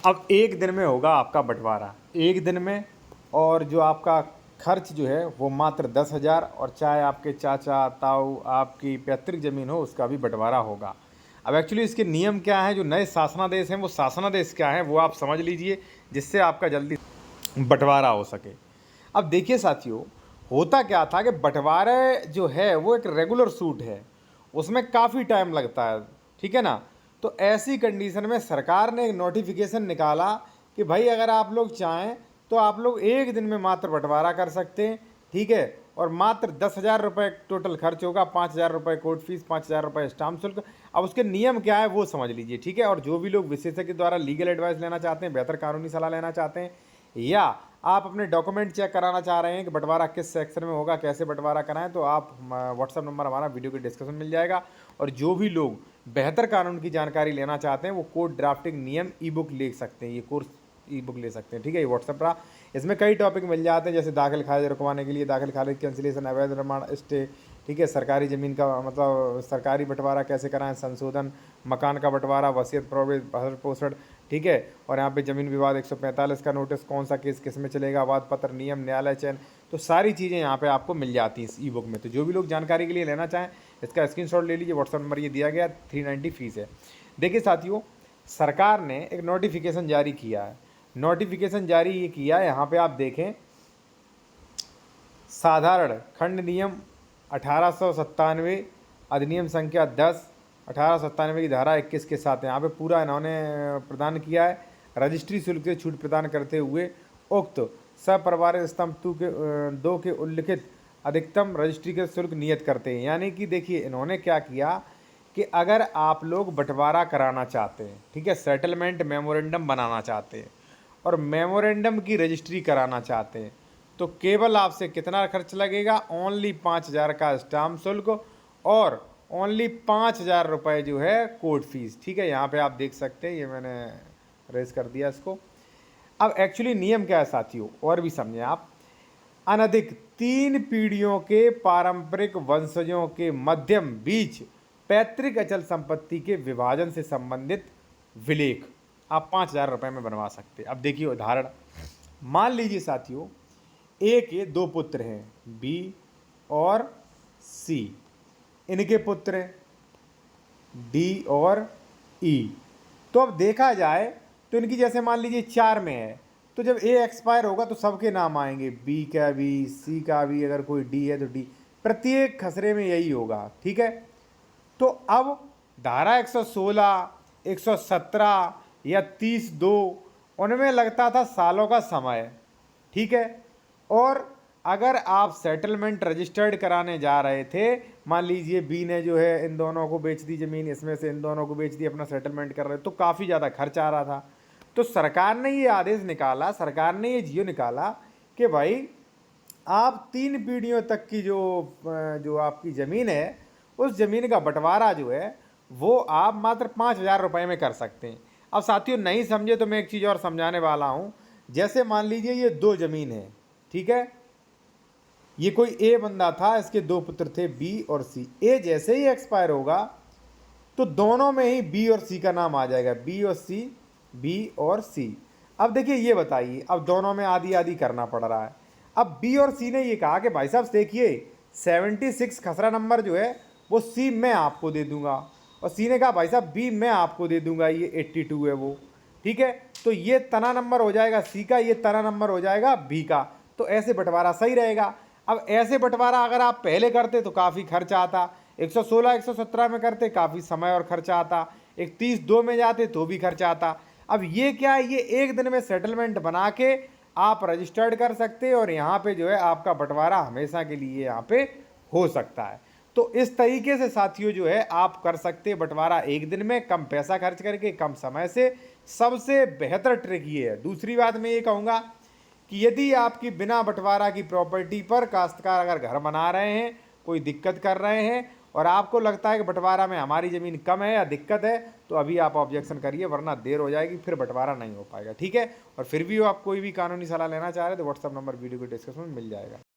अब एक दिन में होगा आपका बंटवारा, एक दिन में। और जो आपका खर्च जो है वो मात्र 10,000, और चाहे आपके चाचा ताऊ आपकी पैतृक ज़मीन हो उसका भी बंटवारा होगा। अब एक्चुअली इसके नियम क्या हैं, जो नए शासनादेश हैं वो शासनादेश क्या है वो आप समझ लीजिए, जिससे आपका जल्दी बंटवारा हो सके। अब देखिए साथियों, होता क्या था कि बंटवारे जो है वो एक रेगुलर सूट है, उसमें काफ़ी टाइम लगता है, ठीक है ना। तो ऐसी कंडीशन में सरकार ने एक नोटिफिकेशन निकाला कि भाई अगर आप लोग चाहें तो आप लोग एक दिन में मात्र बंटवारा कर सकते हैं, ठीक है। और मात्र 10,000 रुपये टोटल खर्च होगा, 5,000 रुपये कोर्ट फीस, 5,000 रुपये स्टाम्प शुल्क। अब उसके नियम क्या है वो समझ लीजिए, ठीक है। और जो भी लोग विशेषज्ञ द्वारा लीगल एडवाइस लेना चाहते हैं, बेहतर कानूनी सलाह लेना चाहते हैं, या आप अपने डॉक्यूमेंट चेक कराना चाह रहे हैं कि बंटवारा किस सेक्शन में होगा, कैसे बंटवारा कराएं, तो आप व्हाट्सअप नंबर हमारा वीडियो के डिस्क्रिप्शन मिल जाएगा। और जो भी लोग बेहतर कानून की जानकारी लेना चाहते हैं वो कोर्ट ड्राफ्टिंग नियम ई बुक ले सकते हैं, ये कोर्स ई बुक ले सकते हैं, ठीक है। ये व्हाट्सअप रहा, इसमें कई टॉपिक मिल जाते हैं, जैसे दाखिल खारिज रुकवाने के लिए, दाखिल खारिज कैंसिलेशन, अवैध निर्माण स्टे, ठीक है, सरकारी ज़मीन का मतलब सरकारी बंटवारा कैसे कराएं, संशोधन, मकान का बंटवारा, वसीयत प्रोविज, भरण पोषण, ठीक है। और यहाँ पे ज़मीन विवाद 145 का नोटिस, कौन सा केस किस में चलेगा, वाद पत्र, नियम, न्यायालय चयन, तो सारी चीज़ें यहाँ पे आपको मिल जाती हैं इस ई बुक में। तो जो भी लोग जानकारी के लिए लेना चाहें इसका स्क्रीनशॉट ले लीजिए, व्हाट्सअप नंबर ये दिया गया, 390 फीस है। देखिए साथियों, सरकार ने एक नोटिफिकेशन जारी किया है, नोटिफिकेशन जारी ये किया है, यहाँ पे आप देखें, साधारण खंड नियम 1897, अधिनियम संख्या 10, 1897 की धारा 21 के साथ यहाँ पे पूरा इन्होंने प्रदान किया है। रजिस्ट्री शुल्क से छूट प्रदान करते हुए उक्त सपरिवार स्तंभ 2 के उल्लिखित अधिकतम रजिस्ट्री के शुल्क नियत करते हैं। यानी कि देखिए इन्होंने क्या किया कि अगर आप लोग बंटवारा कराना चाहते हैं, ठीक है, सेटलमेंट मेमोरेंडम बनाना चाहते हैं और मेमोरेंडम की रजिस्ट्री कराना चाहते हैं, तो केवल आपसे कितना खर्च लगेगा, ओनली 5,000 का स्टाम्प शुल्क और ओनली 5,000 रुपये जो है कोर्ट फीस, ठीक है। यहाँ पे आप देख सकते हैं, ये मैंने रेज कर दिया इसको। अब एक्चुअली नियम क्या है साथियों, और भी समझें आप, अनधिक 3 पीढ़ियों के पारंपरिक वंशजों के मध्यम बीच पैतृक अचल संपत्ति के विभाजन से संबंधित विलेख आप 5,000 रुपये में बनवा सकते हैं। अब देखिए उदाहरण, मान लीजिए साथियों, ए के 2 पुत्र हैं, बी और सी, इनके पुत्र हैं डी और ई। तो अब देखा जाए तो इनकी जैसे मान लीजिए 4 में है, तो जब ए एक्सपायर होगा तो सबके नाम आएंगे, बी का भी, सी का भी, अगर कोई डी है तो डी, प्रत्येक खसरे में यही होगा, ठीक है। तो अब धारा 116, 117 या 30(2) उनमें लगता था सालों का समय, ठीक है। और अगर आप सेटलमेंट रजिस्टर्ड कराने जा रहे थे, मान लीजिए बी ने जो है इन दोनों को बेच दी ज़मीन, इसमें से इन दोनों को बेच दी, अपना सेटलमेंट कर रहे, तो काफ़ी ज़्यादा खर्च आ रहा था। तो सरकार ने ये आदेश निकाला, सरकार ने ये जियो निकाला कि भाई आप 3 पीढ़ियों तक की जो आपकी ज़मीन है, उस ज़मीन का बंटवारा जो है वो आप मात्र 5,000 रुपये में कर सकते हैं। अब साथियों नहीं समझे तो मैं एक चीज़ और समझाने वाला हूँ। जैसे मान लीजिए ये 2 ज़मीन है, ठीक है, ये कोई ए बंदा था, इसके 2 पुत्र थे बी और सी। ए जैसे ही एक्सपायर होगा तो दोनों में ही बी और सी का नाम आ जाएगा, बी और सी, बी और सी। अब देखिए ये बताइए, अब दोनों में आधी आधी करना पड़ रहा है। अब बी और सी ने ये कहा कि भाई साहब देखिए 76 खसरा नंबर जो है वो सी मैं आपको दे दूंगा, और सी ने कहा भाई साहब बी मैं आपको दे दूंगा, ये 82 है वो, ठीक है। तो ये तना नंबर हो जाएगा सी का, ये तना नंबर हो जाएगा बी का। तो ऐसे बंटवारा सही रहेगा। अब ऐसे बंटवारा अगर आप पहले करते तो काफ़ी खर्च आता, 116, 117 में करते काफ़ी समय और खर्चा आता, 31(2) में जाते तो भी खर्चा आता। अब ये क्या है, ये एक दिन में सेटलमेंट बना के आप रजिस्टर्ड कर सकते हैं, और यहाँ पे जो है आपका बंटवारा हमेशा के लिए यहाँ पे हो सकता है। तो इस तरीके से साथियों जो है आप कर सकते हैं बंटवारा एक दिन में, कम पैसा खर्च करके, कम समय से। सबसे बेहतर ट्रिक ये है। दूसरी बात मैं ये कहूँगा कि यदि आपकी बिना बंटवारा की प्रॉपर्टी पर काश्तकार अगर घर बना रहे हैं, कोई दिक्कत कर रहे हैं, और आपको लगता है कि बंटवारा में हमारी ज़मीन कम है या दिक्कत है, तो अभी आप ऑब्जेक्शन करिए, वरना देर हो जाएगी, फिर बंटवारा नहीं हो पाएगा, ठीक है। और फिर भी आप कोई भी कानूनी सलाह लेना चाह रहे हैं तो व्हाट्सअप नंबर वीडियो के डिस्क्रिप्शन में मिल जाएगा।